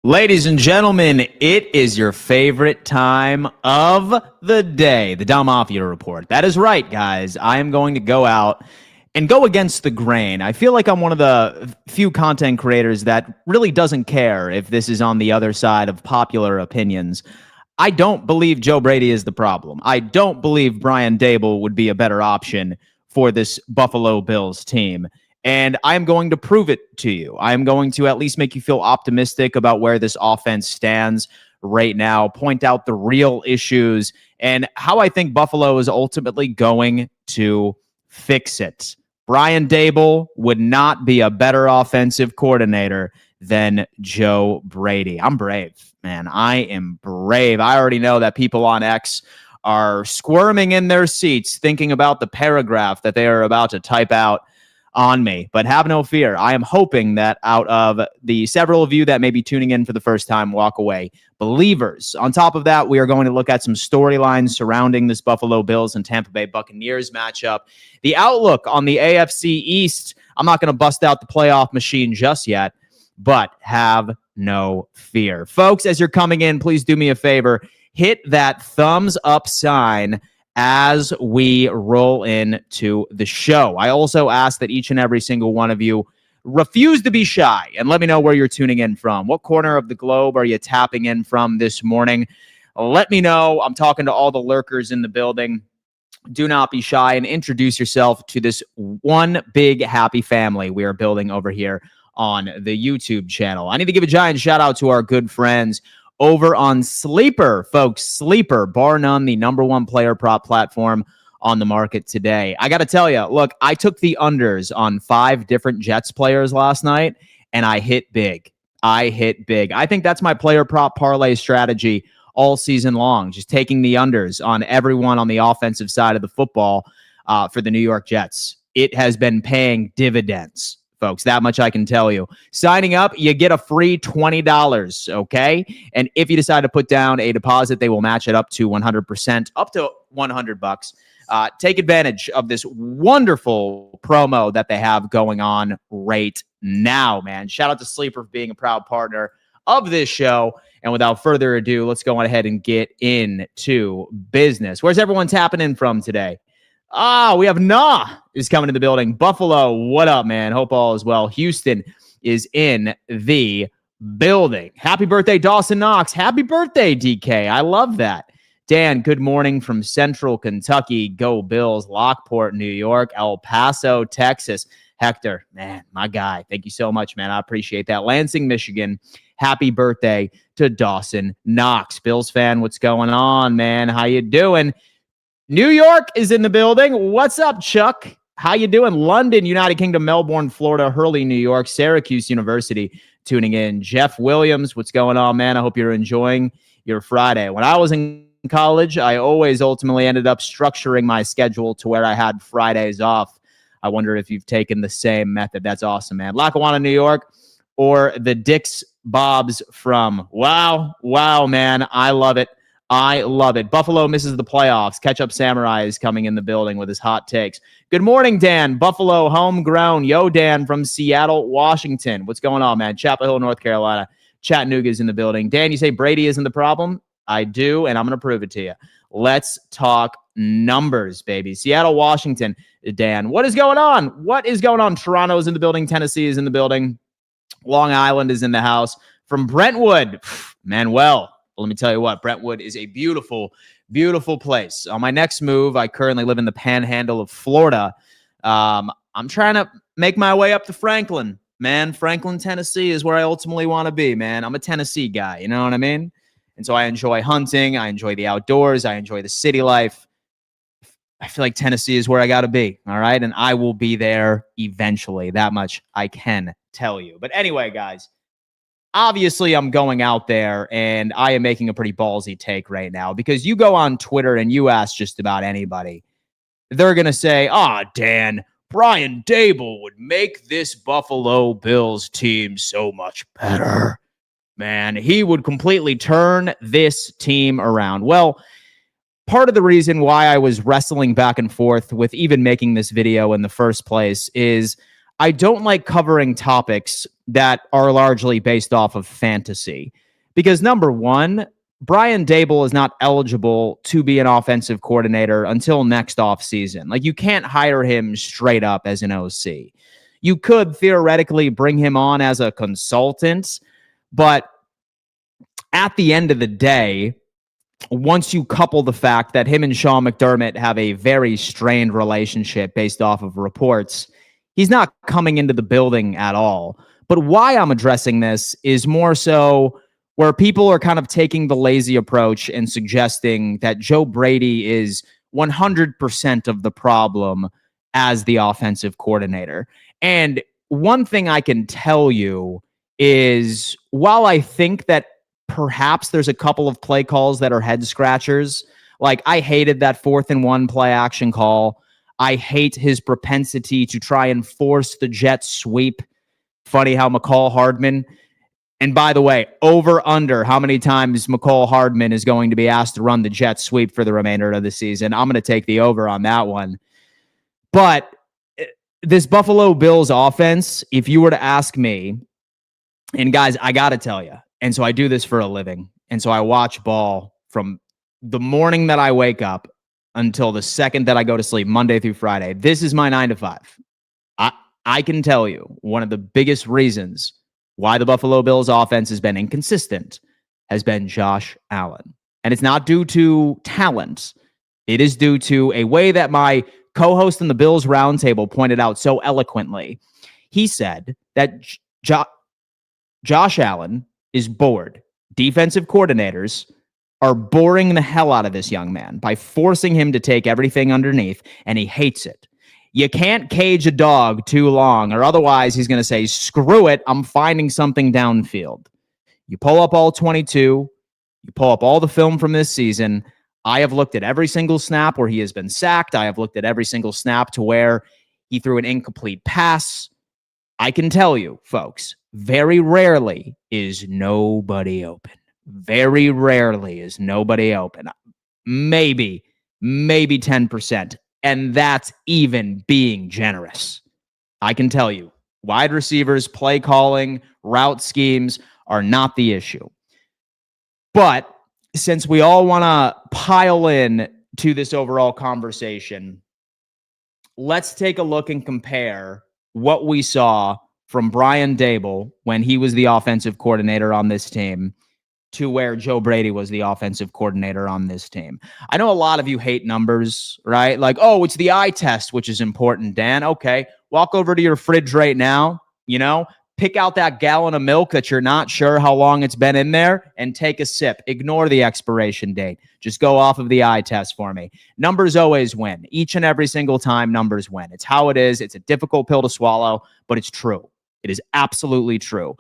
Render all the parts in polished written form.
Ladies and gentlemen, it is your favorite time of the day, the Dom Mafia Report. That is right, guys. I am going to go out and go against the grain. I feel like I'm one of the few content creators that really doesn't care if this is on the other side of popular opinions. I don't believe Joe Brady is the problem. I don't believe Brian Daboll would be a better option for this Buffalo Bills team. And I'm going to prove it to you. I'm going to at least make you feel optimistic about where this offense stands right now, point out the real issues, and how I think Buffalo is ultimately going to fix it. Brian Daboll would not be a better offensive coordinator than Joe Brady. I'm brave, man. I am brave. I already know that people on X are squirming in their seats thinking about the paragraph that they are about to type out on me, but have no fear. I am hoping that out of the several of you that may be tuning in for the first time, walk away believers. On top of that, we are going to look at some storylines surrounding this Buffalo Bills and Tampa Bay Buccaneers matchup. The outlook on the AFC East. I'm not going to bust out the playoff machine just yet, but have no fear. Folks, as you're coming in, please do me a favor. Hit that thumbs up sign as we roll into the show. I also ask that each and every single one of you refuse to be shy and let me know where you're tuning in from. What corner of the globe are you tapping in from this morning? Let me know. I'm talking to all the lurkers in the building. Do not be shy and introduce yourself to this one big happy family we are building over here on the YouTube channel. I need to give a giant shout out to our good friends over on Sleeper, folks. Sleeper, bar none, the number one player prop platform on the market today. I got to tell you, look, I took the unders on 5 different Jets players last night, and I hit big. I think that's my player prop parlay strategy all season long, just taking the unders on everyone on the offensive side of the football for the New York Jets. It has been paying dividends, folks. That much I can tell you. Signing up, you get a free $20, okay? And if you decide to put down a deposit, they will match it up to 100%, up to $100. Take advantage of this wonderful promo that they have going on right now, man. Shout out to Sleeper for being a proud partner of this show. And without further ado, let's go on ahead and get into business. Where's everyone tapping in from today? We have Nah is coming to the building. Buffalo, what up, man? Hope all is well. Houston is in the building. Happy birthday, Dawson Knox. Happy birthday, DK. I love that. Dan, good morning from Central Kentucky. Go Bills. Lockport, New York. El Paso, Texas. Hector, man, my guy. Thank you so much, man. I appreciate that. Lansing, Michigan. Happy birthday to Dawson Knox. Bills fan, what's going on, man? How you doing? New York is in the building. What's up, Chuck? How you doing? London, United Kingdom, Melbourne, Florida, Hurley, New York, Syracuse University tuning in. Jeff Williams, what's going on, man? I hope you're enjoying your Friday. When I was in college, I always ultimately ended up structuring my schedule to where I had Fridays off. I wonder if you've taken the same method. That's awesome, man. Lackawanna, New York, or the Dick's Bobs from. Wow, man. I love it. Buffalo misses the playoffs. Ketchup Samurai is coming in the building with his hot takes. Good morning, Dan. Buffalo homegrown. Yo, Dan from Seattle, Washington. What's going on, man? Chapel Hill, North Carolina. Chattanooga is in the building. Dan, you say Brady isn't the problem? I do, and I'm going to prove it to you. Let's talk numbers, baby. Seattle, Washington. Dan, what is going on? Toronto's in the building. Tennessee is in the building. Long Island is in the house. From Brentwood, Manuel. Let me tell you what, Brentwood is a beautiful, beautiful place. On my next move, I currently live in the panhandle of Florida. I'm trying to make my way up to Franklin, man. Franklin, Tennessee is where I ultimately want to be, man. I'm a Tennessee guy, you know what I mean? And so I enjoy hunting. I enjoy the outdoors. I enjoy the city life. I feel like Tennessee is where I got to be, all right? And I will be there eventually. That much I can tell you. But anyway, guys. Obviously, I'm going out there and I am making a pretty ballsy take right now because you go on Twitter and you ask just about anybody. They're going to say, Dan, Brian Daboll would make this Buffalo Bills team so much better. Man, he would completely turn this team around. Well, part of the reason why I was wrestling back and forth with even making this video in the first place is I don't like covering topics that are largely based off of fantasy because, number one, Brian Daboll is not eligible to be an offensive coordinator until next offseason. Like, you can't hire him straight up as an OC. You could theoretically bring him on as a consultant, but at the end of the day, once you couple the fact that him and Sean McDermott have a very strained relationship based off of reports, he's not coming into the building at all. But why I'm addressing this is more so where people are kind of taking the lazy approach and suggesting that Joe Brady is 100% of the problem as the offensive coordinator. And one thing I can tell you is while I think that perhaps there's a couple of play calls that are head scratchers, like I hated that 4th and 1 play action call. I hate his propensity to try and force the jet sweep. Funny how McCall Hardman, and by the way, over under how many times McCall Hardman is going to be asked to run the jet sweep for the remainder of the season. I'm going to take the over on that one. But this Buffalo Bills offense, if you were to ask me, and guys, I got to tell you, and so I do this for a living, and so I watch ball from the morning that I wake up until the second that I go to sleep, Monday through Friday. This is my 9 to 5. I can tell you one of the biggest reasons why the Buffalo Bills offense has been inconsistent has been Josh Allen. And it's not due to talent. It is due to a way that my co-host in the Bills Roundtable pointed out so eloquently. He said that Josh Allen is bored. Defensive coordinators are boring the hell out of this young man by forcing him to take everything underneath, and he hates it. You can't cage a dog too long, or otherwise he's going to say, screw it, I'm finding something downfield. You pull up all 22, you pull up all the film from this season. I have looked at every single snap where he has been sacked. I have looked at every single snap to where he threw an incomplete pass. I can tell you, folks, very rarely is nobody open. Very rarely is nobody open. Maybe 10%. And that's even being generous. I can tell you, wide receivers, play calling, route schemes are not the issue. But since we all want to pile in to this overall conversation, let's take a look and compare what we saw from Brian Daboll when he was the offensive coordinator on this team to where Joe Brady was the offensive coordinator on this team. I know a lot of you hate numbers, right? Like, oh, it's the eye test, which is important, Dan. Okay, walk over to your fridge right now, pick out that gallon of milk that you're not sure how long it's been in there and take a sip. Ignore the expiration date. Just go off of the eye test for me. Numbers always win. Each and every single time, numbers win. It's how it is. It's a difficult pill to swallow, but it's true. It is absolutely true.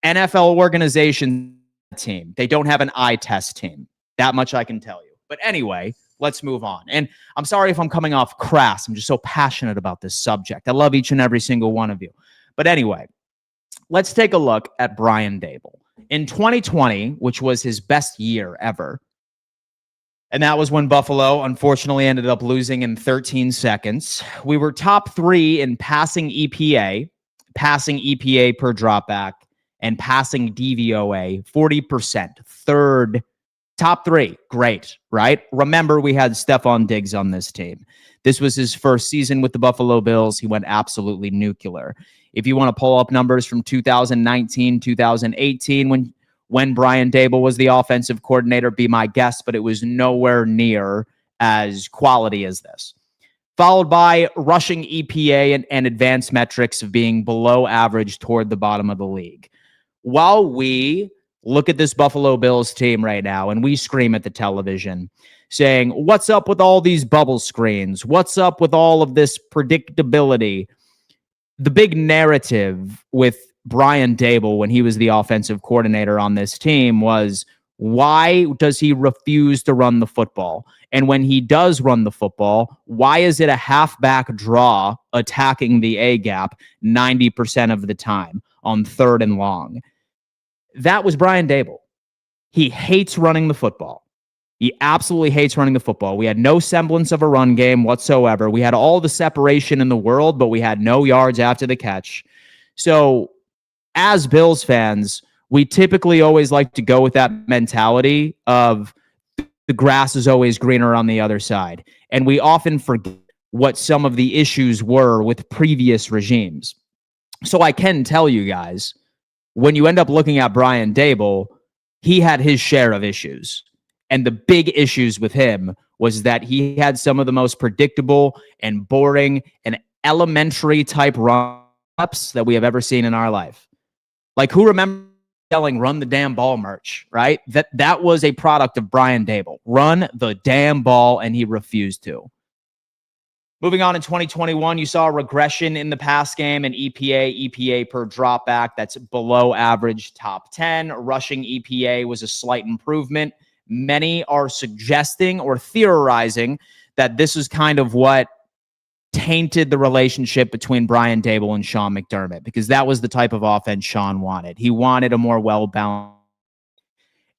NFL organizations team. They don't have an eye test team. That much I can tell you. But anyway, let's move on. And I'm sorry if I'm coming off crass. I'm just so passionate about this subject. I love each and every single one of you. But anyway, let's take a look at Brian Daboll. In 2020, which was his best year ever, and that was when Buffalo unfortunately ended up losing in 13 seconds, we were top 3 in passing EPA per dropback, and passing DVOA, 40%. Third, top 3. Great, right? Remember, we had Stephon Diggs on this team. This was his first season with the Buffalo Bills. He went absolutely nuclear. If you want to pull up numbers from 2019, 2018, when Brian Daboll was the offensive coordinator, be my guest, but it was nowhere near as quality as this. Followed by rushing EPA and advanced metrics of being below average toward the bottom of the league. While we look at this Buffalo Bills team right now and we scream at the television saying, what's up with all these bubble screens? What's up with all of this predictability? The big narrative with Brian Daboll when he was the offensive coordinator on this team was, why does he refuse to run the football? And when he does run the football, why is it a halfback draw attacking the A gap 90% of the time on 3rd and long? That was Brian Daboll. He hates running the football. He absolutely hates running the football. We had no semblance of a run game whatsoever. We had all the separation in the world, but we had no yards after the catch. So, as Bills fans, we typically always like to go with that mentality of the grass is always greener on the other side. And we often forget what some of the issues were with previous regimes. So I can tell you guys, when you end up looking at Brian Daboll, he had his share of issues. And the big issues with him was that he had some of the most predictable and boring and elementary type run-ups that we have ever seen in our life. Like, who remembers selling "Run the Damn Ball" merch, right? That was a product of Brian Daboll. Run the damn ball, and he refused to. Moving on in 2021, you saw a regression in the pass game and EPA per dropback. That's below average, top 10. Rushing EPA was a slight improvement. Many are suggesting or theorizing that this is kind of what tainted the relationship between Brian Daboll and Sean McDermott, because that was the type of offense Sean wanted. He wanted a more well-balanced,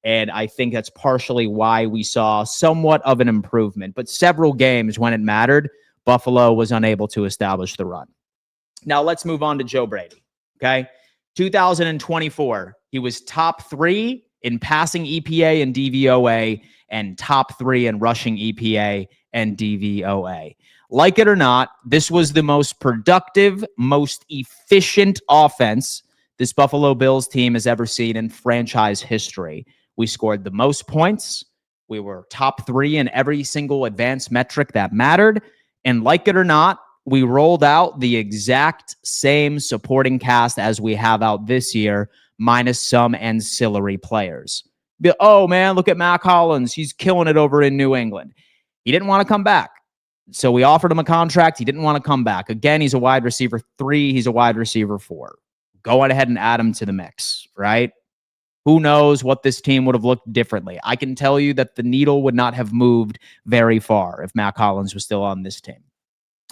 and I think that's partially why we saw somewhat of an improvement. But several games when it mattered, Buffalo was unable to establish the run. Now let's move on to Joe Brady. Okay. 2024, he was top 3 in passing EPA and DVOA and top 3 in rushing EPA and DVOA. Like it or not, this was the most productive, most efficient offense this Buffalo Bills team has ever seen in franchise history. We scored the most points. We were top 3 in every single advanced metric that mattered. And like it or not, we rolled out the exact same supporting cast as we have out this year, minus some ancillary players. Oh, man, look at Mac Hollins. He's killing it over in New England. He didn't want to come back. So we offered him a contract. He didn't want to come back. Again, he's a wide receiver 3. He's a wide receiver 4. Go ahead and add him to the mix, right? Who knows what this team would have looked differently. I can tell you that the needle would not have moved very far if Mac Hollins was still on this team.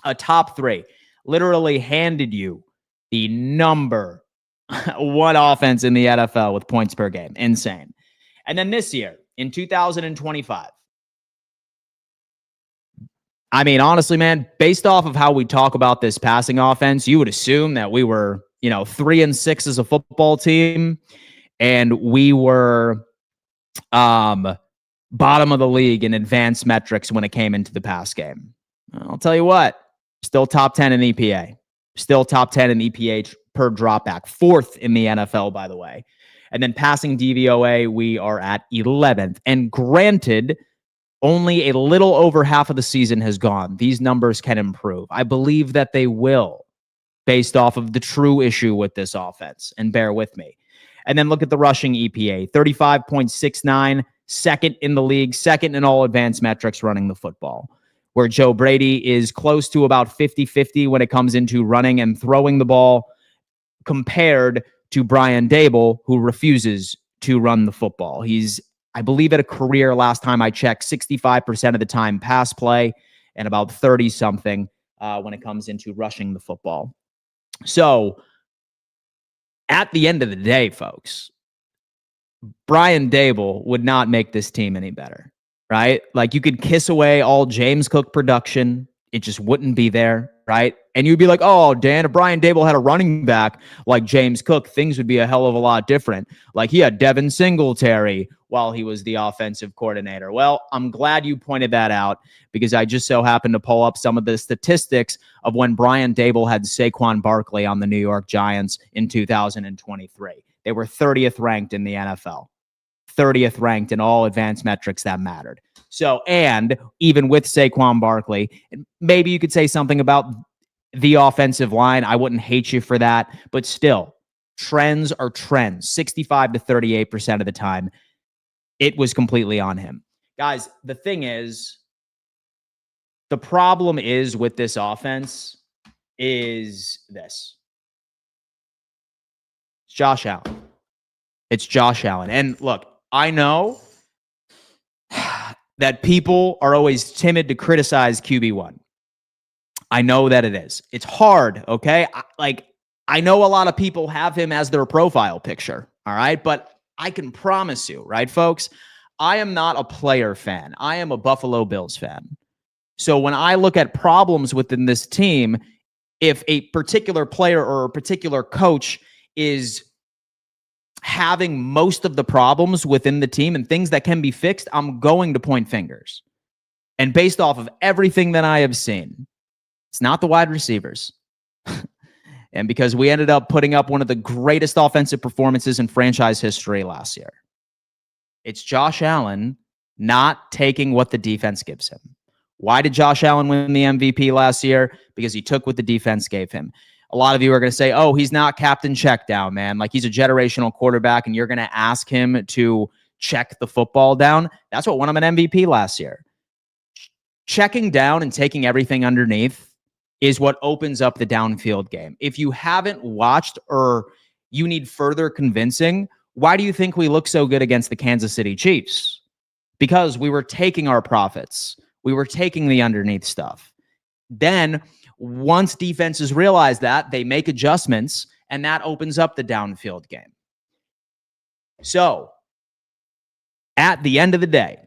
A top 3 literally handed you the number 1 offense in the NFL with points per game. Insane. And then this year, in 2025, I mean, honestly, man, based off of how we talk about this passing offense, you would assume that we were, 3-6 as a football team, and we were bottom of the league in advanced metrics when it came into the pass game. I'll tell you what, still top 10 in EPA, still top 10 in EPA per dropback, 4th in the NFL, by the way. And then passing DVOA, we are at 11th. And granted, only a little over half of the season has gone. These numbers can improve. I believe that they will, based off of the true issue with this offense. And bear with me. And then look at the rushing EPA, 35.69, second in the league, second in all advanced metrics running the football, where Joe Brady is close to about 50-50 when it comes into running and throwing the ball, compared to Brian Daboll, who refuses to run the football. He's, I believe, at a career, last time I checked, 65% of the time pass play and about 30-something when it comes into rushing the football. So at the end of the day, folks, Brian Daboll would not make this team any better, right? Like, you could kiss away all James Cook production. It just wouldn't be there, right? And you'd be like, oh, Dan, if Brian Daboll had a running back like James Cook, things would be a hell of a lot different. Like, he had Devin Singletary while he was the offensive coordinator. Well, I'm glad you pointed that out, because I just so happened to pull up some of the statistics of when Brian Daboll had Saquon Barkley on the New York Giants in 2023. They were 30th ranked in the NFL, 30th ranked in all advanced metrics that mattered. So, and even with Saquon Barkley, maybe you could say something about the offensive line. I wouldn't hate you for that, but still, trends are trends. 65 to 38% of the time, it was completely on him. Guys, the thing is, the problem is with this offense is this. It's Josh Allen. It's Josh Allen. And look, I know that people are always timid to criticize QB1. I know that it is. It's hard, okay? I know a lot of people have him as their profile picture, all right? But I can promise you, right, folks? I am not a player fan. I am a Buffalo Bills fan. So when I look at problems within this team, if a particular player or a particular coach is having most of the problems within the team and things that can be fixed, I'm going to point fingers. And based off of everything that I have seen, it's not the wide receivers. And because we ended up putting up one of the greatest offensive performances in franchise history last year, it's Josh Allen not taking what the defense gives him. Why did Josh Allen win the MVP last year? Because he took what the defense gave him. A lot of you are going to say, oh, he's not captain checkdown, man. Like, he's a generational quarterback, and you're going to ask him to check the football down. That's what won him an MVP last year. Checking down and taking everything underneath is what opens up the downfield game. If you haven't watched or you need further convincing, why do you think we look so good against the Kansas City Chiefs? Because we were taking our profits. We were taking the underneath stuff. Then, once defenses realize that, they make adjustments, and that opens up the downfield game. So, at the end of the day,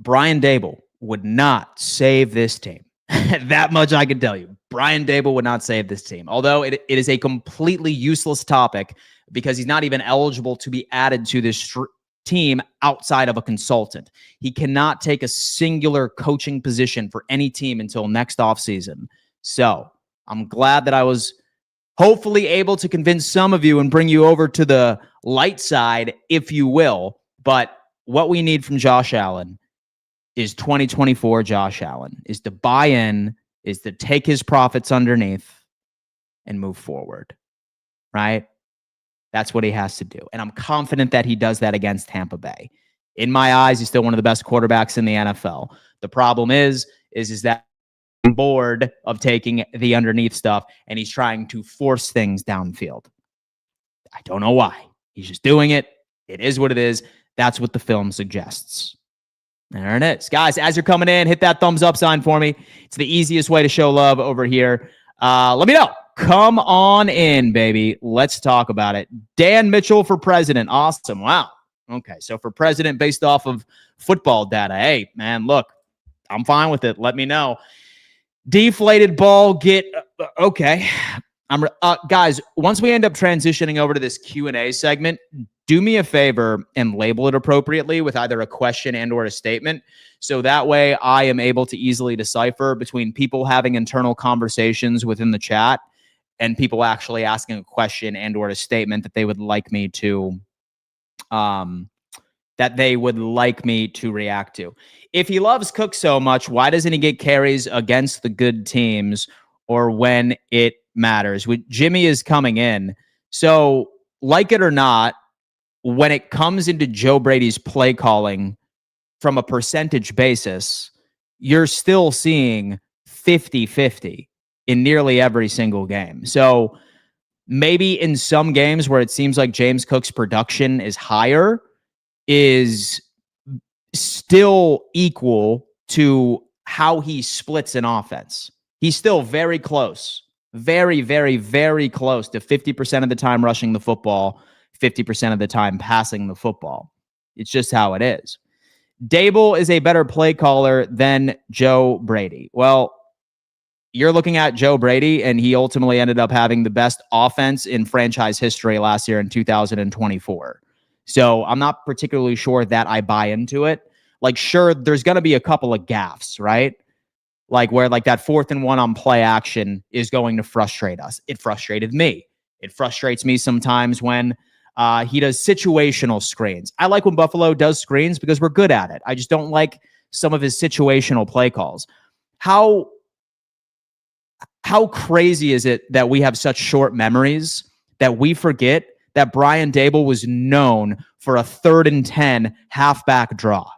Brian Daboll would not save this team. That much I can tell you. Brian Daboll would not save this team. Although it is a completely useless topic because he's not even eligible to be added to this team outside of a consultant. He cannot take a singular coaching position for any team until next offseason. So I'm glad that I was hopefully able to convince some of you and bring you over to the light side, if you will. But what we need from Josh Allen is 2024 Josh Allen, is to buy in, is to take his profits underneath and move forward, right? That's what he has to do. And I'm confident that he does that against Tampa Bay. In my eyes, he's still one of the best quarterbacks in the NFL. The problem is that I'm bored of taking the underneath stuff, and he's trying to force things downfield. I don't know why. He's just doing it. It is what it is. That's what the film suggests. There it is. Guys, as you're coming in, hit that thumbs up sign for me. It's the easiest way to show love over here. Let me know. Come on in, baby. Let's talk about it. Dan Mitchell for president. Awesome. Wow. Okay, so for president based off of football data. Hey, man, look, I'm fine with it. Let me know. Deflated ball get okay. Guys, once we end up transitioning over to this Q&A segment, do me a favor and label it appropriately with either a question and or a statement. So that way I am able to easily decipher between people having internal conversations within the chat and people actually asking a question and or a statement that they would like me to react to. If he loves Cook so much, why doesn't he get carries against the good teams or when it matters? Jimmy is coming in. So, like it or not, when it comes into Joe Brady's play calling from a percentage basis, you're still seeing 50-50 in nearly every single game. So maybe in some games where it seems like James Cook's production is higher, is still equal to how he splits an offense. He's still very close. Very, very, very close to 50% of the time rushing the football, 50% of the time passing the football. It's just how it is. Daboll is a better play caller than Joe Brady. Well, you're looking at Joe Brady, and he ultimately ended up having the best offense in franchise history last year in 2024. So I'm not particularly sure that I buy into it. Like, sure, there's going to be a couple of gaffes, right? Like where like that 4th and 1 on play action is going to frustrate us. It frustrated me. It frustrates me sometimes when he does situational screens. I like when Buffalo does screens because we're good at it. I just don't like some of his situational play calls. How crazy is it that we have such short memories that we forget that Brian Daboll was known for a 3rd and 10 halfback draw?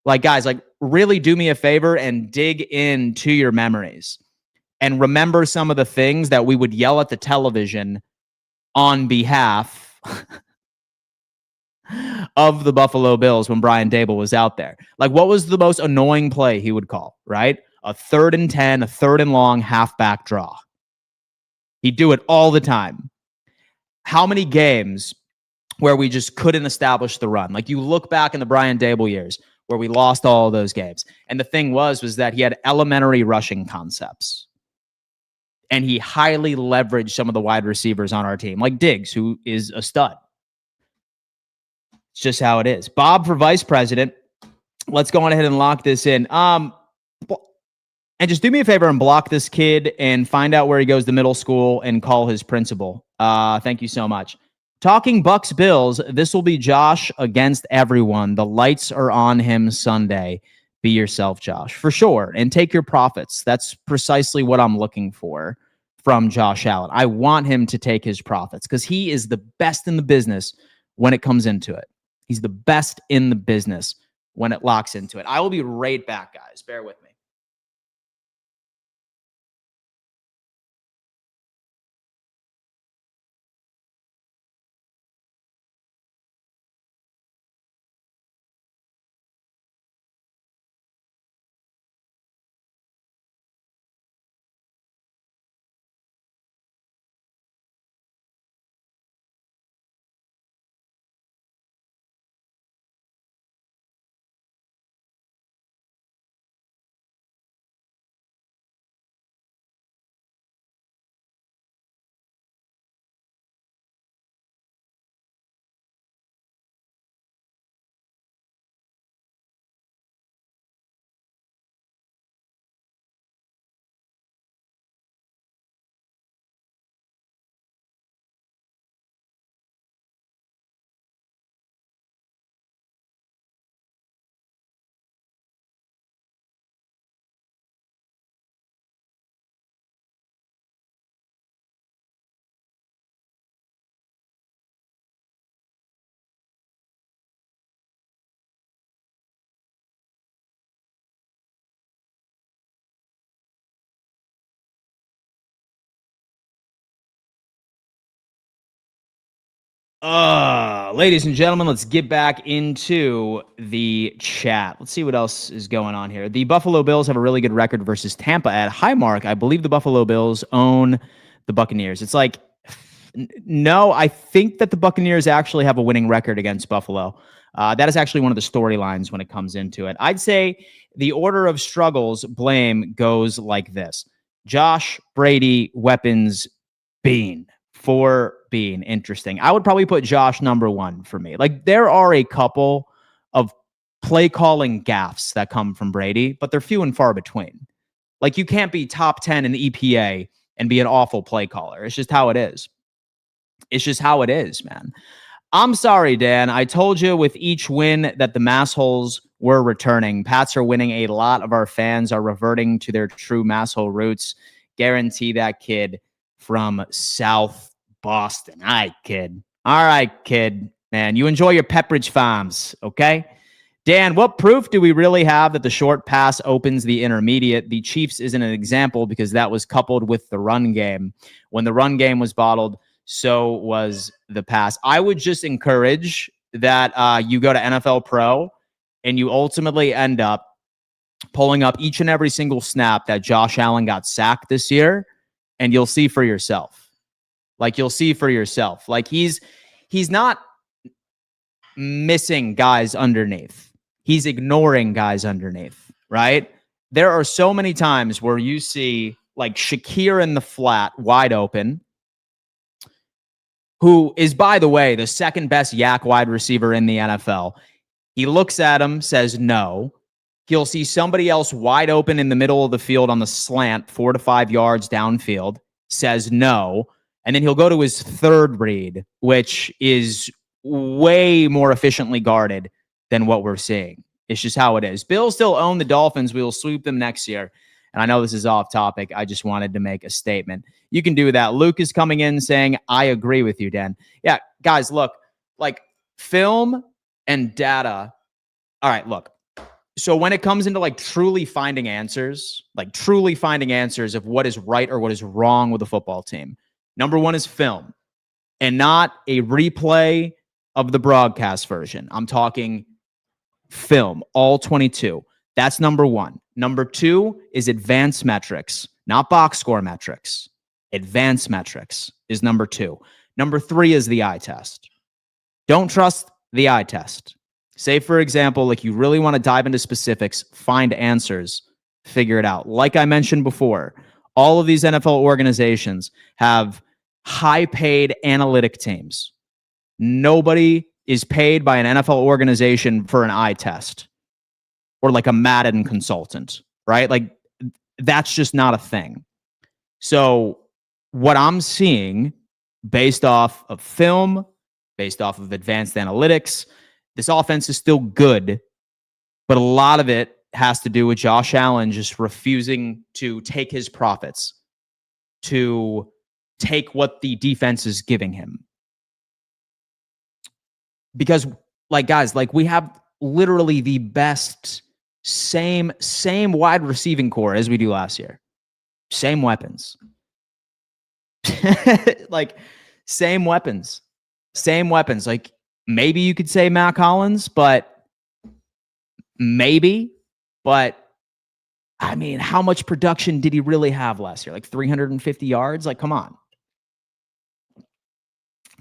Like, guys, like, really do me a favor and dig into your memories and remember some of the things that we would yell at the television on behalf of the Buffalo Bills when Brian Daboll was out there. Like, what was the most annoying play he would call, right? A 3rd and 10, a 3rd and long halfback draw. He'd do it all the time. How many games where we just couldn't establish the run. Like you look back in the Brian Daboll years where we lost all of those games. And the thing was that he had elementary rushing concepts. And he highly leveraged some of the wide receivers on our team, like Diggs, who is a stud. It's just how it is. Bob for vice president. Let's go on ahead and lock this in. And just do me a favor and block this kid and find out where he goes to middle school and call his principal. Thank you so much. Talking Bucks Bills, this will be Josh against everyone. The lights are on him Sunday. Be yourself, Josh, for sure. And take your profits. That's precisely what I'm looking for from Josh Allen. I want him to take his profits because he is the best in the business when it comes into it. He's the best in the business when it locks into it. I will be right back, guys. Bear with me. Ladies and gentlemen, let's get back into the chat. Let's see what else is going on here. The Buffalo Bills have a really good record versus Tampa at Highmark. I believe the Buffalo Bills own the Buccaneers. It's like, no, I think that the Buccaneers actually have a winning record against Buffalo. That is actually one of the storylines when it comes into it. I'd say the order of struggles blame goes like this. Josh, Brady, weapons, Bean. For being interesting. I would probably put Josh number one for me. Like there are a couple of play calling gaffes that come from Brady, but they're few and far between. Like you can't be top 10 in the EPA and be an awful play caller. It's just how it is. It's just how it is, man. I'm sorry, Dan. I told you with each win that the massholes were returning. Pats are winning. A lot of our fans are reverting to their true masshole roots. Guarantee that kid from South Boston. All right, kid. All right, kid. Man, you enjoy your Pepperidge Farms, okay? Dan, what proof do we really have that the short pass opens the intermediate? The Chiefs isn't an example because that was coupled with the run game. When the run game was bottled, so was the pass. I would just encourage that you go to NFL Pro and you ultimately end up pulling up each and every single snap that Josh Allen got sacked this year, and you'll see for yourself. Like you'll see for yourself. Like he's not missing guys underneath. He's ignoring guys underneath, right? There are so many times where you see like Shakir in the flat wide open, who is, by the way, the second best yak wide receiver in the NFL. He looks at him, says no. He'll see somebody else wide open in the middle of the field on the slant, 4 to 5 yards downfield, says no. And then he'll go to his third read, which is way more efficiently guarded than what we're seeing. It's just how it is. Bills still own the Dolphins. We will sweep them next year. And I know this is off topic. I just wanted to make a statement. You can do that. Luke is coming in saying, I agree with you, Dan. Yeah, guys, look, like film and data. All right, look. So when it comes into like truly finding answers of what is right or what is wrong with a football team, number one is film and not a replay of the broadcast version. I'm talking film, all 22. That's number one. Number two is advanced metrics, not box score metrics. Advanced metrics is number two. Number three is the eye test. Don't trust the eye test. Say, for example, like you really want to dive into specifics, find answers, figure it out. Like I mentioned before, all of these NFL organizations have high-paid analytic teams. Nobody is paid by an NFL organization for an eye test or like a Madden consultant, right? Like that's just not a thing. So what I'm seeing based off of film, based off of advanced analytics, this offense is still good, but a lot of it has to do with Josh Allen just refusing to take his profits, to take what the defense is giving him. Because, like, guys, like we have literally the best same wide receiving core as we do last year. Same weapons. Like, same weapons. Like, maybe you could say Mac Hollins, but maybe. But, I mean, how much production did he really have last year? Like 350 yards? Like, come on.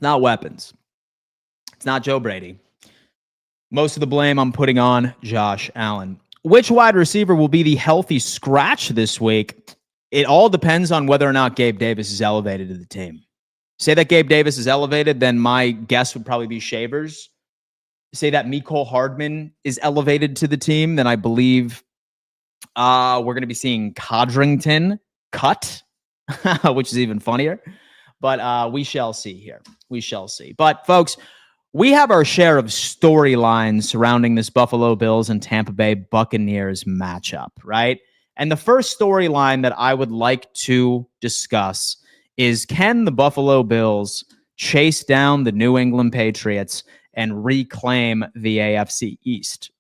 Not weapons. It's not Joe Brady. Most of the blame I'm putting on Josh Allen. Which wide receiver will be the healthy scratch this week? It all depends on whether or not Gabe Davis is elevated to the team. Say that Gabe Davis is elevated, then my guess would probably be Shavers. Say that Mecole Hardman is elevated to the team, then I believe we're going to be seeing Codrington cut, which is even funnier. But we shall see here. We shall see. But, folks, we have our share of storylines surrounding this Buffalo Bills and Tampa Bay Buccaneers matchup, right? And the first storyline that I would like to discuss is, can the Buffalo Bills chase down the New England Patriots and reclaim the AFC East?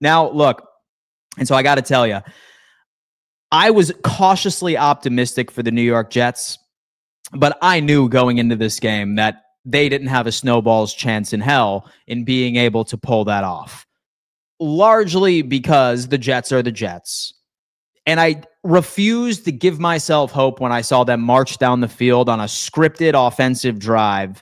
Now, look, and so I got to tell you, I was cautiously optimistic for the New York Jets, but I knew going into this game that they didn't have a snowball's chance in hell in being able to pull that off. Largely because the Jets are the Jets. And I refused to give myself hope when I saw them march down the field on a scripted offensive drive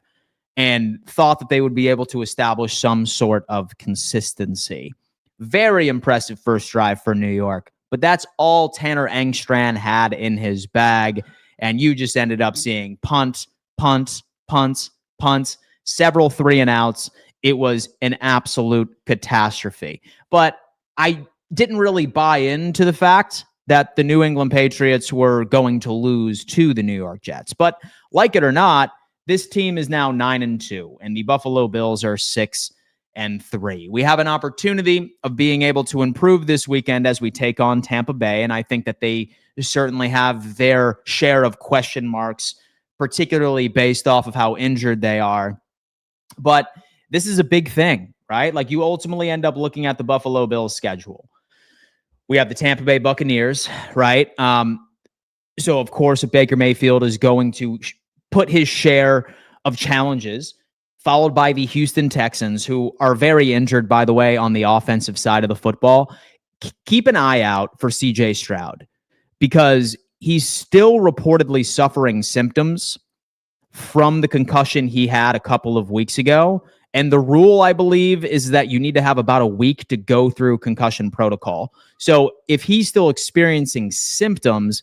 and thought that they would be able to establish some sort of consistency. Very impressive first drive for New York, but that's all Tanner Engstrand had in his bag. And you just ended up seeing punts, several 3-and-outs. It was an absolute catastrophe. But I didn't really buy into the fact that the New England Patriots were going to lose to the New York Jets. But like it or not, this team is now 9-2, and the Buffalo Bills are 6-3. We have an opportunity of being able to improve this weekend as we take on Tampa Bay, and I think that they certainly have their share of question marks, particularly based off of how injured they are. But this is a big thing, right? Like, you ultimately end up looking at the Buffalo Bills schedule. We have the Tampa Bay Buccaneers, right? So, of course, if Baker Mayfield is going to put his share of challenges, followed by the Houston Texans, who are very injured, by the way, on the offensive side of the football. Keep an eye out for C.J. Stroud, because he's still reportedly suffering symptoms from the concussion he had a couple of weeks ago. And the rule, I believe, is that you need to have about a week to go through concussion protocol. So if he's still experiencing symptoms,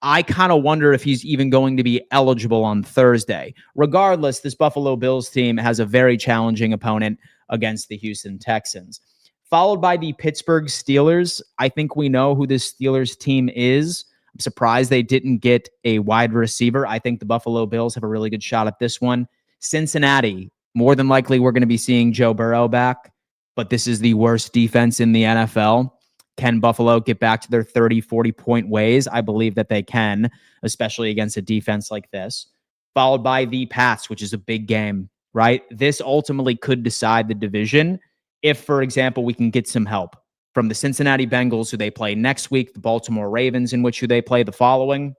I kind of wonder if he's even going to be eligible on Thursday. Regardless, this Buffalo Bills team has a very challenging opponent against the Houston Texans. Followed by the Pittsburgh Steelers. I think we know who this Steelers team is. I'm surprised they didn't get a wide receiver. I think the Buffalo Bills have a really good shot at this one. Cincinnati. More than likely, we're going to be seeing Joe Burrow back, but this is the worst defense in the NFL. Can Buffalo get back to their 30, 40-point ways? I believe that they can, especially against a defense like this. Followed by the Pats, which is a big game, right? This ultimately could decide the division if, for example, we can get some help from the Cincinnati Bengals, who they play next week, the Baltimore Ravens, in which who they play the following.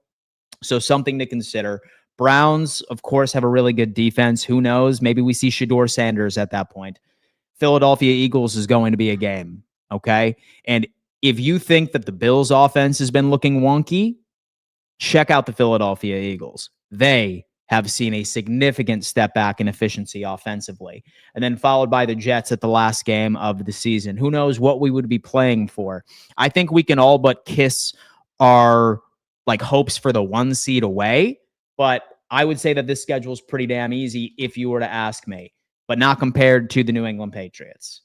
So something to consider. Browns, of course, have a really good defense. Who knows? Maybe we see Shedeur Sanders at that point. Philadelphia Eagles is going to be a game, okay? And if you think that the Bills' offense has been looking wonky, check out the Philadelphia Eagles. They have seen a significant step back in efficiency offensively. And then followed by the Jets at the last game of the season. Who knows what we would be playing for? I think we can all but kiss our hopes for the 1 seed away, but I would say that this schedule is pretty damn easy if you were to ask me, but not compared to the New England Patriots.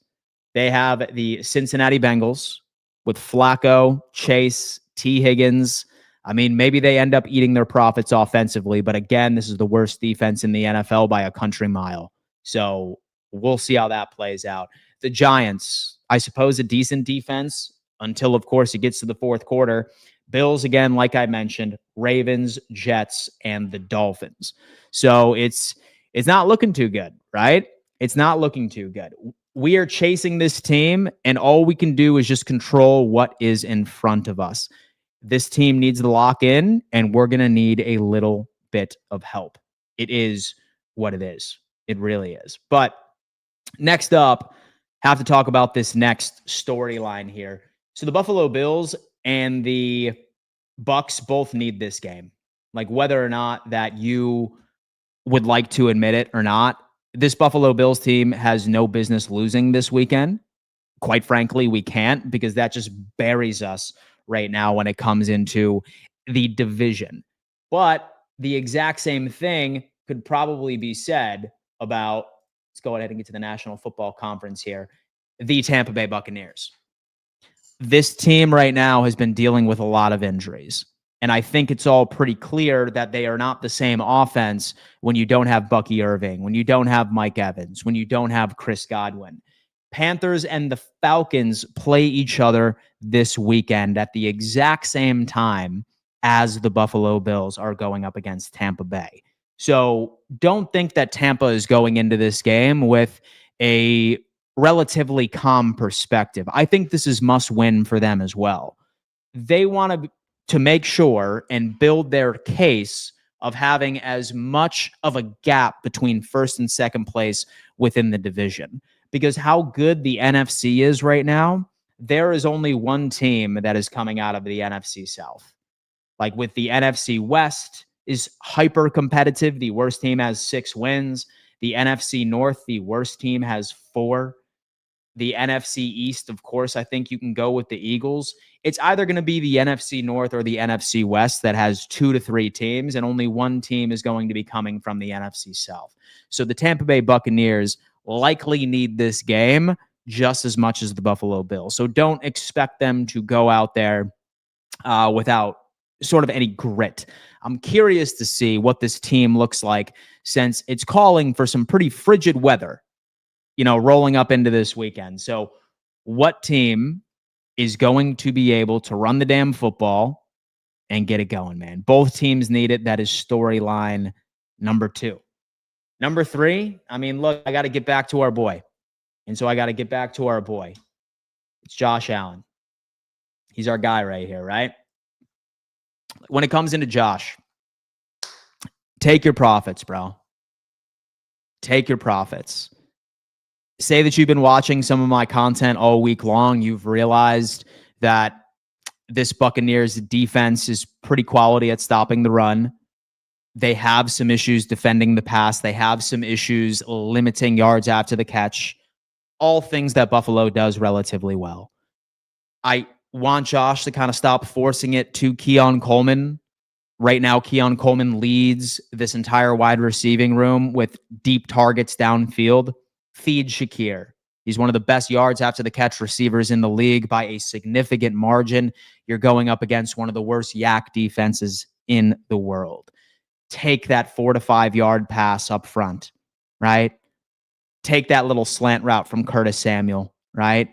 They have the Cincinnati Bengals with Flacco, Chase, T. Higgins. I mean, maybe they end up eating their profits offensively, but again, this is the worst defense in the NFL by a country mile. So we'll see how that plays out. The Giants, I suppose a decent defense until, of course, it gets to the fourth quarter. Bills, again, like I mentioned, Ravens, Jets, and the Dolphins. So it's not looking too good, right? It's not looking too good. We are chasing this team, and all we can do is just control what is in front of us. This team needs to lock in, and we're going to need a little bit of help. It is what it is. It really is. But next up, have to talk about this next storyline here. So the Buffalo Bills and the Bucks both need this game. Whether or not that you would like to admit it or not, this Buffalo Bills team has no business losing this weekend. Quite frankly, we can't, because that just buries us right now when it comes into the division. But the exact same thing could probably be said about, let's go ahead and get to the National Football Conference here, the Tampa Bay Buccaneers. This team right now has been dealing with a lot of injuries. And I think it's all pretty clear that they are not the same offense when you don't have Bucky Irving, when you don't have Mike Evans, when you don't have Chris Godwin. Panthers and the Falcons play each other this weekend at the exact same time as the Buffalo Bills are going up against Tampa Bay. So don't think that Tampa is going into this game with a relatively calm perspective. I think this is must win for them as well. They want to make sure and build their case of having as much of a gap between first and second place within the division. Because how good the NFC is right now, there is only one team that is coming out of the NFC South. With the NFC West is hyper competitive. The worst team has 6 wins. The NFC North, the worst team has 4. The NFC East, of course, I think you can go with the Eagles. It's either going to be the NFC North or the NFC West that has 2 to 3 teams, and only one team is going to be coming from the NFC South. So the Tampa Bay Buccaneers likely need this game just as much as the Buffalo Bills. So don't expect them to go out there without sort of any grit. I'm curious to see what this team looks like, since it's calling for some pretty frigid weather, rolling up into this weekend. So what team is going to be able to run the damn football and get it going, man? Both teams need it. That is storyline number 2. Number 3, I mean, look, I got to get back to our boy. And so I got to get back to our boy. It's Josh Allen. He's our guy right here, right? When it comes into Josh, take your profits, bro. Take your profits. Say that you've been watching some of my content all week long. You've realized that this Buccaneers defense is pretty quality at stopping the run. They have some issues defending the pass. They have some issues limiting yards after the catch. All things that Buffalo does relatively well. I want Josh to kind of stop forcing it to Keon Coleman. Right now, Keon Coleman leads this entire wide receiving room with deep targets downfield. Feed Shakir. He's one of the best yards after the catch receivers in the league by a significant margin. You're going up against one of the worst yak defenses in the world. Take that 4 to 5 yard pass up front, right? Take that little slant route from Curtis Samuel, right?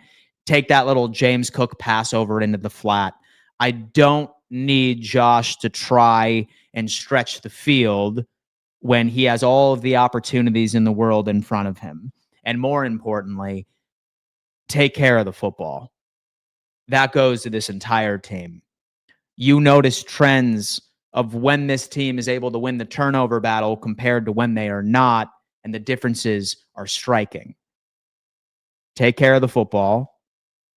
Take that little James Cook pass over into the flat. I don't need Josh to try and stretch the field when he has all of the opportunities in the world in front of him. And more importantly, take care of the football. That goes to this entire team. You notice trends of when this team is able to win the turnover battle compared to when they are not, and the differences are striking. Take care of the football.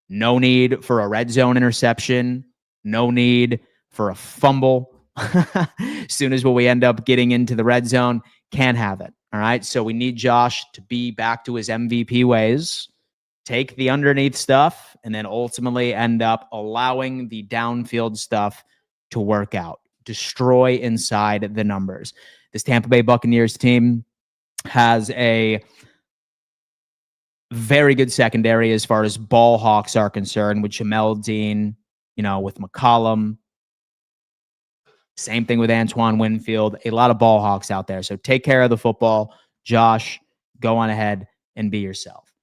No need for a red zone interception. No need for a fumble. As soon as we end up getting into the red zone, can't have it. All right. So we need Josh to be back to his MVP ways, take the underneath stuff, and then ultimately end up allowing the downfield stuff to work out, destroy inside the numbers. This Tampa Bay Buccaneers team has a very good secondary as far as ball hawks are concerned, with Jamel Dean, with McCollum. Same thing with Antoine Winfield. A lot of ball hawks out there. So take care of the football. Josh, go on ahead and be yourself.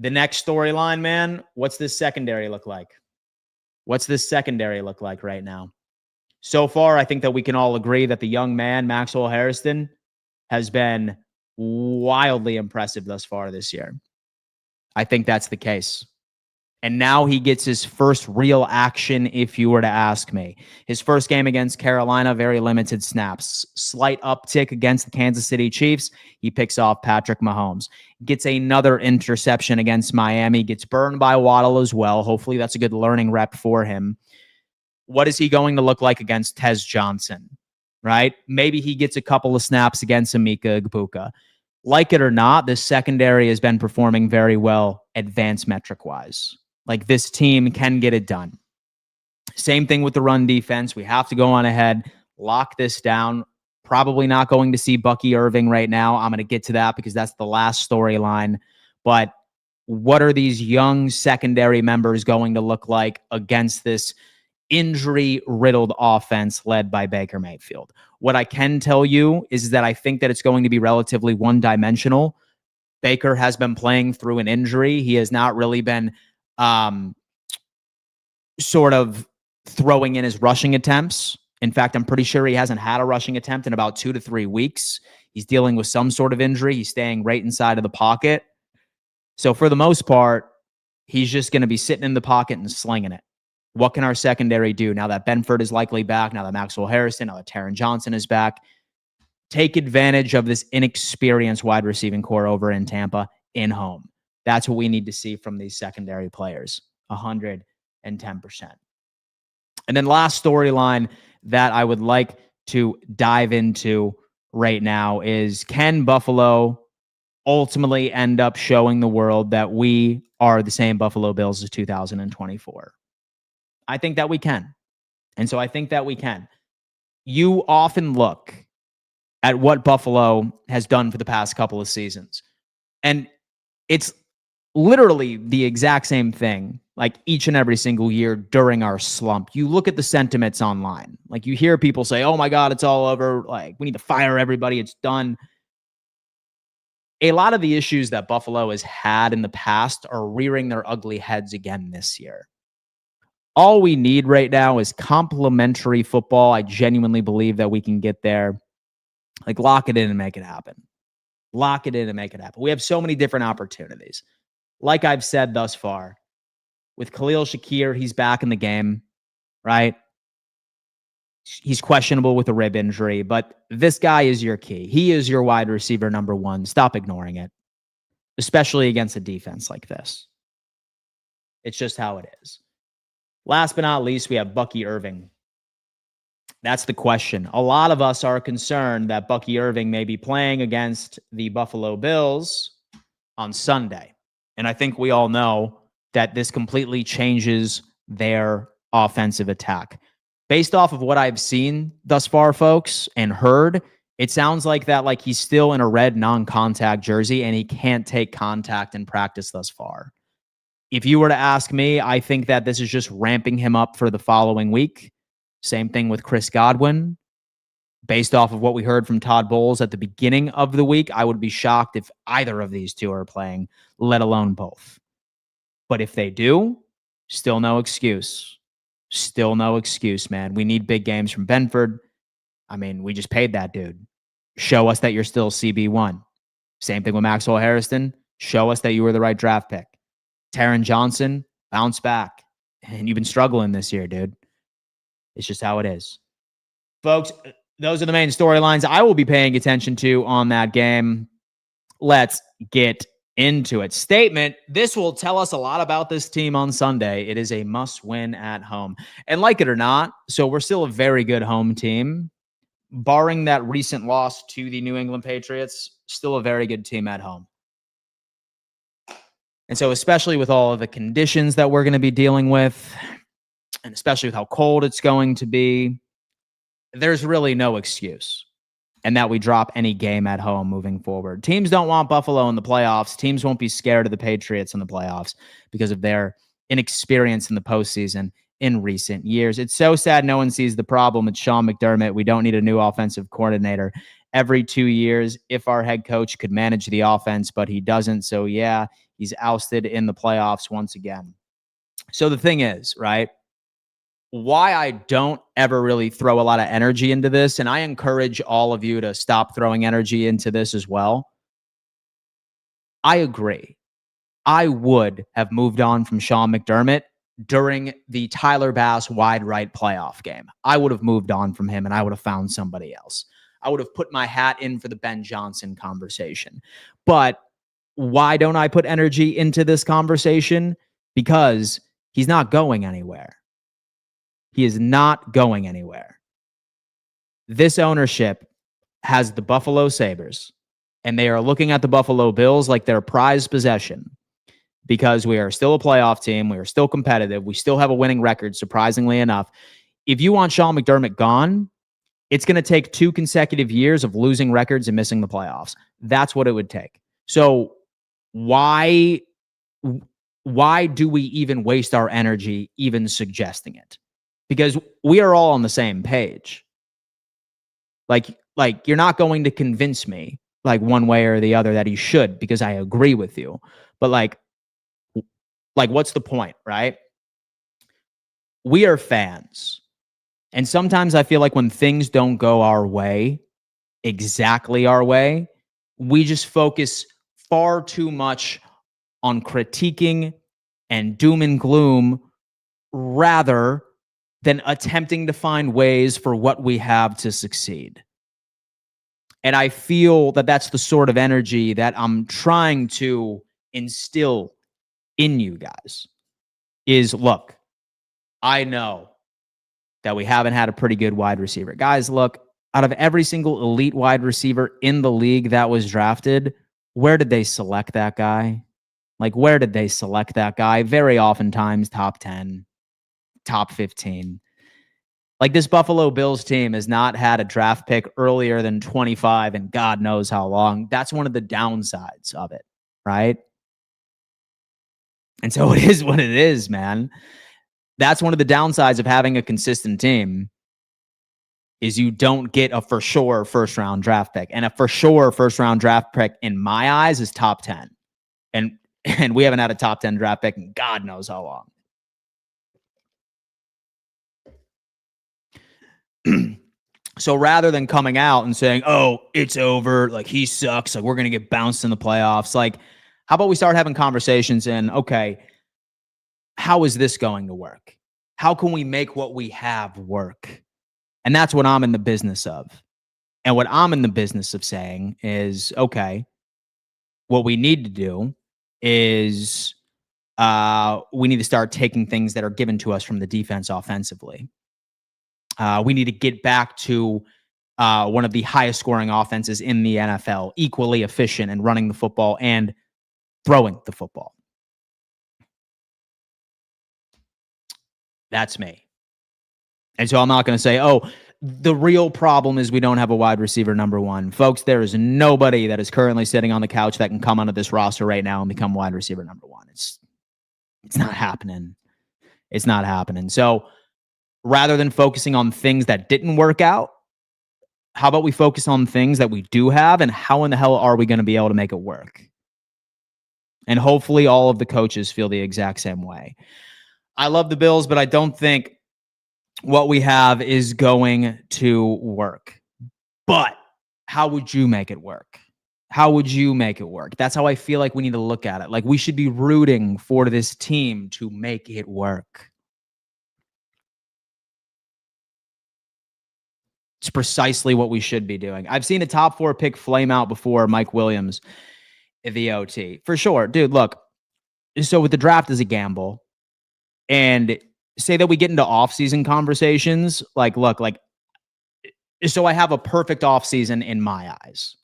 The next storyline, man, what's this secondary look like? What's this secondary look like right now? So far, I think that we can all agree that the young man, Maxwell Harrison, has been wildly impressive thus far this year. I think that's the case. And now he gets his first real action, if you were to ask me. His first game against Carolina, very limited snaps. Slight uptick against the Kansas City Chiefs. He picks off Patrick Mahomes. Gets another interception against Miami. Gets burned by Waddle as well. Hopefully that's a good learning rep for him. What is he going to look like against Tez Johnson? Right? Maybe he gets a couple of snaps against Emeka Egbuka. Like it or not, this secondary has been performing very well advanced metric-wise. Like, this team can get it done. Same thing with the run defense. We have to go on ahead, lock this down. Probably not going to see Bucky Irving right now. I'm going to get to that because that's the last storyline. But what are these young secondary members going to look like against this injury-riddled offense led by Baker Mayfield? What I can tell you is that I think that it's going to be relatively one-dimensional. Baker has been playing through an injury. He has not really been sort of throwing in his rushing attempts. In fact, I'm pretty sure he hasn't had a rushing attempt in about 2 to 3 weeks. He's dealing with some sort of injury. He's staying right inside of the pocket. So for the most part, he's just going to be sitting in the pocket and slinging it. What can our secondary do now that Benford is likely back, now that Maxwell Harrison, now that Taron Johnson is back? Take advantage of this inexperienced wide receiving core over in Tampa in home. That's what we need to see from these secondary players, 110%. And then last storyline that I would like to dive into right now is, can Buffalo ultimately end up showing the world that we are the same Buffalo Bills as 2024? I think that we can. And so I think that we can. You often look at what Buffalo has done for the past couple of seasons, and it's literally the exact same thing, like each and every single year during our slump. You look at the sentiments online. Like, you hear people say, oh my God, it's all over. Like, we need to fire everybody. It's done. A lot of the issues that Buffalo has had in the past are rearing their ugly heads again this year. All we need right now is complementary football. I genuinely believe that we can get there. Like, lock it in and make it happen. Lock it in and make it happen. We have so many different opportunities. Like I've said thus far, with Khalil Shakir, he's back in the game, right? He's questionable with a rib injury, but this guy is your key. He is your wide receiver number one. Stop ignoring it, especially against a defense like this. It's just how it is. Last but not least, we have Bucky Irving. That's the question. A lot of us are concerned that Bucky Irving may be playing against the Buffalo Bills on Sunday. And I think we all know that this completely changes their offensive attack. Based off of what I've seen thus far, folks, and heard, it sounds like he's still in a red non-contact jersey and he can't take contact in practice thus far. If you were to ask me, I think that this is just ramping him up for the following week. Same thing with Chris Godwin. Based off of what we heard from Todd Bowles at the beginning of the week, I would be shocked if either of these two are playing, let alone both. But if they do, still no excuse. Still no excuse, man. We need big games from Benford. I mean, we just paid that dude. Show us that you're still CB1. Same thing with Maxwell Harrison. Show us that you were the right draft pick. Taron Johnson, bounce back. And you've been struggling this year, dude. It's just how it is. Folks, those are the main storylines I will be paying attention to on that game. Let's get into it. Statement. This will tell us a lot about this team on Sunday. It is a must win at home. And like it or not, so we're still a very good home team. Barring that recent loss to the New England Patriots, still a very good team at home. And so especially with all of the conditions that we're going to be dealing with, and especially with how cold it's going to be, there's really no excuse. And that we drop any game at home moving forward. Teams don't want Buffalo in the playoffs. Teams won't be scared of the Patriots in the playoffs because of their inexperience in the postseason in recent years. It's so sad no one sees the problem. It's Sean McDermott. We don't need a new offensive coordinator every 2 years if our head coach could manage the offense, but he doesn't. So, yeah, he's ousted in the playoffs once again. So the thing is, right, why I don't ever really throw a lot of energy into this, and I encourage all of you to stop throwing energy into this as well. I agree. I would have moved on from Sean McDermott during the Tyler Bass wide right playoff game. I would have moved on from him and I would have found somebody else. I would have put my hat in for the Ben Johnson conversation. But why don't I put energy into this conversation? Because he's not going anywhere. He is not going anywhere. This ownership has the Buffalo Sabres, and they are looking at the Buffalo Bills like their prized possession because we are still a playoff team. We are still competitive. We still have a winning record, surprisingly enough. If you want Sean McDermott gone, it's going to take 2 consecutive years of losing records and missing the playoffs. That's what it would take. So why do we even waste our energy even suggesting it? Because we are all on the same page. Like you're not going to convince me like one way or the other that he should, because I agree with you. But like what's the point, right? We are fans. And sometimes I feel like when things don't go our way, exactly our way, we just focus far too much on critiquing and doom and gloom rather than attempting to find ways for what we have to succeed. And I feel that that's the sort of energy that I'm trying to instill in you guys is, look, I know that we haven't had a pretty good wide receiver. Guys, look, out of every single elite wide receiver in the league that was drafted, where did they select that guy? Like, where did they select that guy? Very oftentimes top 10, top 15. Like, this Buffalo Bills team has not had a draft pick earlier than 25 and God knows how long. That's one of the downsides of it, right? And so it is what it is, man. That's one of the downsides of having a consistent team is you don't get a for sure first round draft pick. And a for sure first round draft pick in my eyes is top 10. And we haven't had a top 10 draft pick in God knows how long. So rather than coming out and saying, oh, it's over, like he sucks, like we're going to get bounced in the playoffs, like how about we start having conversations and, okay, how is this going to work? How can we make what we have work? And that's what I'm in the business of. And what I'm in the business of saying is, okay, what we need to do is we need to start taking things that are given to us from the defense offensively. We need to get back to one of the highest scoring offenses in the NFL, equally efficient in running the football and throwing the football. That's me. And so I'm not going to say, oh, the real problem is we don't have a wide receiver number one. Folks, there is nobody that is currently sitting on the couch that can come onto this roster right now and become wide receiver number one. It's not happening. It's not happening. So rather than focusing on things that didn't work out, how about we focus on things that we do have and how in the hell are we going to be able to make it work? And hopefully all of the coaches feel the exact same way. I love the Bills, but I don't think what we have is going to work. But how would you make it work? How would you make it work? That's how I feel like we need to look at it. Like we should be rooting for this team to make it work. It's precisely what we should be doing. I've seen a top 4 pick flame out before, Mike Williams. the OT. For sure. Dude, look. So with the draft is a gamble. And say that we get into offseason conversations, like, look, like, so I have a perfect offseason in my eyes.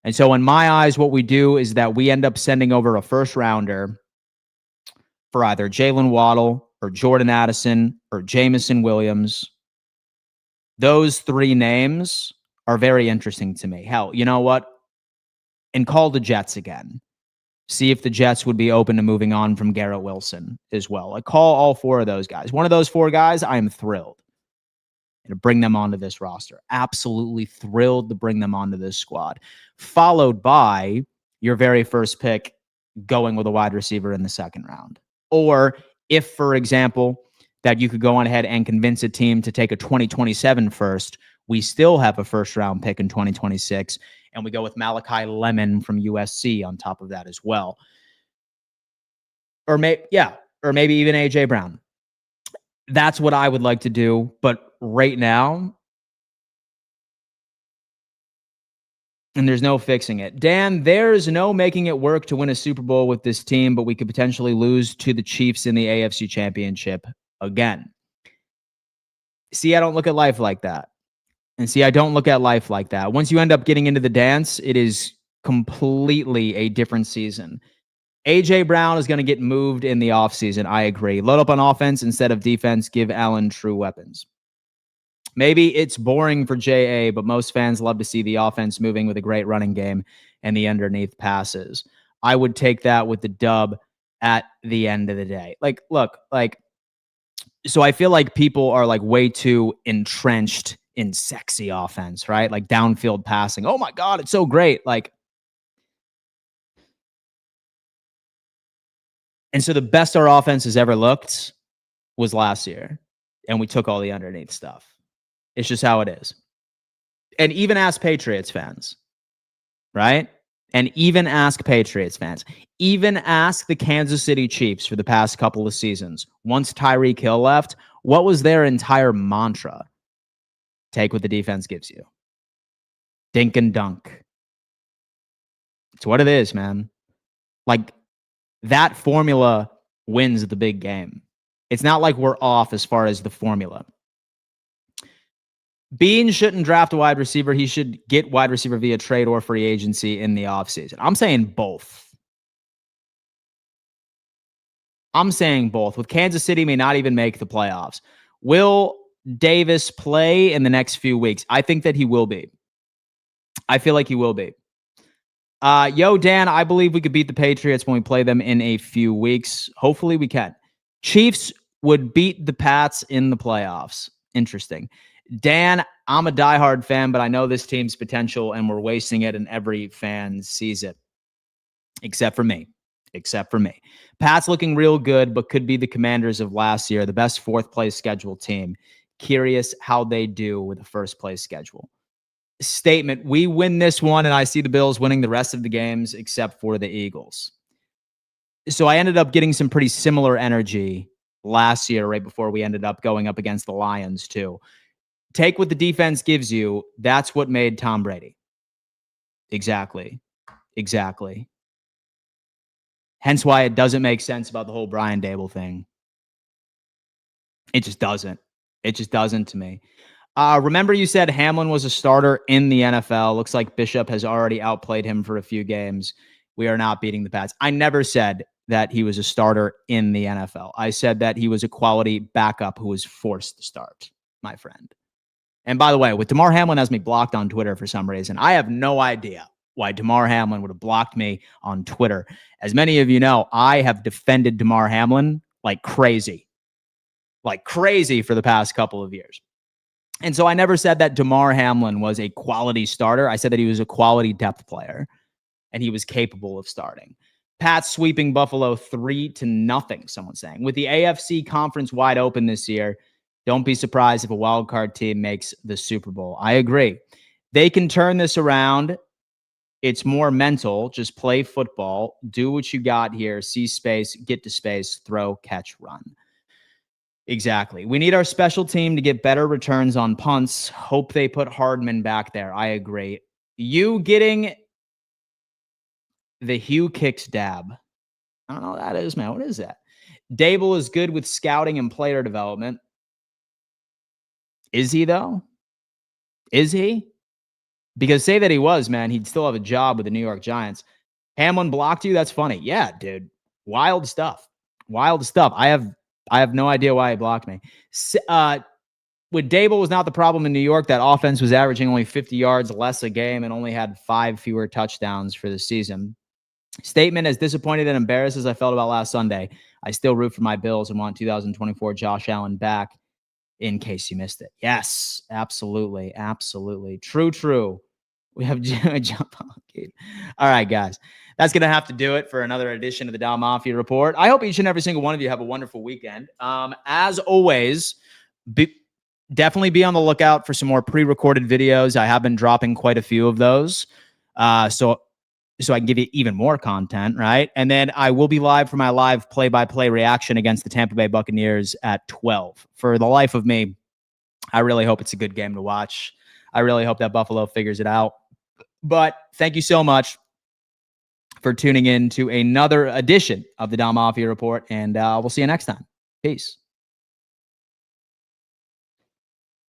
And so in my eyes, what we do is that we end up sending over a first rounder for either Jalen Waddle or Jordan Addison or Jamison Williams. Those three names are very interesting to me. Hell, you know what? And call the Jets again. See if the Jets would be open to moving on from Garrett Wilson as well. Like, call all four of those guys. One of those four guys, I am thrilled to bring them onto this roster. Absolutely thrilled to bring them onto this squad. Followed by your very first pick going with a wide receiver in the second round. Or if, for example, that you could go on ahead and convince a team to take a 2027 first, we still have a first round pick in 2026, and we go with Malachi Lemon from USC on top of that as well. Or maybe even AJ Brown. That's what I would like to do. But right now, and there's no fixing it. Dan, there's no making it work to win a Super Bowl with this team, but we could potentially lose to the Chiefs in the AFC Championship again. See, I don't look at life like that. And see, I don't look at life like that. Once you end up getting into the dance, it is completely a different season. AJ Brown is going to get moved in the offseason. I agree. Load up on offense instead of defense. Give Allen true weapons. Maybe it's boring for JA, but most fans love to see the offense moving with a great running game and the underneath passes. I would take that with the dub at the end of the day. Like, look, like, so I feel like people are like way too entrenched in sexy offense, right? Like downfield passing. Oh my God, it's so great. Like, and so the best our offense has ever looked was last year. And we took all the underneath stuff. It's just how it is. And even ask Patriots fans, right? And even ask Patriots fans. Even ask the Kansas City Chiefs for the past couple of seasons. Once Tyreek Hill left, what was their entire mantra? Take what the defense gives you. Dink and dunk. It's what it is, man. Like, that formula wins the big game. It's not like we're off as far as the formula. Bean shouldn't draft a wide receiver. He should get wide receiver via trade or free agency in the offseason. I'm saying both. With Kansas City may not even make the playoffs. Will Davis play in the next few weeks? I think that he will be. I feel like he will be. Yo, Dan, I believe we could beat the Patriots when we play them in a few weeks. Hopefully we can. Chiefs would beat the Pats in the playoffs. Interesting. Dan, I'm a diehard fan, but I know this team's potential and we're wasting it, and every fan sees it. Except for me. Pats looking real good, but could be the Commanders of last year, the best fourth place scheduled team. Curious how they do with a first place schedule. Statement, we win this one, and I see the Bills winning the rest of the games except for the Eagles. So I ended up getting some pretty similar energy last year, right before we ended up going up against the Lions too. Take what the defense gives you. That's what made Tom Brady. Exactly. Hence why it doesn't make sense about the whole Brian Daboll thing. It just doesn't. To me. Remember you said Hamlin was a starter in the NFL. Looks like Bishop has already outplayed him for a few games. We are not beating the Pats. I never said that he was a starter in the NFL. I said that he was a quality backup who was forced to start, my friend. And by the way, with Damar Hamlin has me blocked on Twitter for some reason. I have no idea why Damar Hamlin would have blocked me on Twitter. As many of you know, I have defended Damar Hamlin like crazy for the past couple of years. And so I never said that Damar Hamlin was a quality starter. I said that he was a quality depth player and he was capable of starting. Pats sweeping Buffalo 3-0, someone's saying. With the AFC conference wide open this year, don't be surprised if a wild card team makes the Super Bowl. I agree. They can turn this around. It's more mental. Just play football. Do what you got here. See space, get to space, throw, catch, run. Exactly. We need our special team to get better returns on punts. Hope they put Hardman back there. I agree. You getting The Hugh kicks Dab. I don't know what that is, man. What is that? Daboll is good with scouting and player development. Is he, though? Is he? Because say that he was, man, he'd still have a job with the New York Giants. Hamlin blocked you? That's funny. Yeah, dude. Wild stuff. Wild stuff. I have no idea why he blocked me. With Daboll was not the problem in New York. That offense was averaging only 50 yards less a game and only had 5 fewer touchdowns for the season. Statement: as disappointed and embarrassed as I felt about last Sunday, I still root for my Bills and want 2024 Josh Allen back in case you missed it. Yes, absolutely. Absolutely. True. We have jump on. All right, guys. That's going to have to do it for another edition of the Dom Mafia Report. I hope each and every single one of you have a wonderful weekend. As always, definitely be on the lookout for some more pre-recorded videos. I have been dropping quite a few of those. So I can give you even more content, right? And then I will be live for my live play-by-play reaction against the Tampa Bay Buccaneers at 12. For the life of me, I really hope it's a good game to watch. I really hope that Buffalo figures it out. But thank you so much for tuning in to another edition of the Dom Mafia Report, and we'll see you next time. Peace.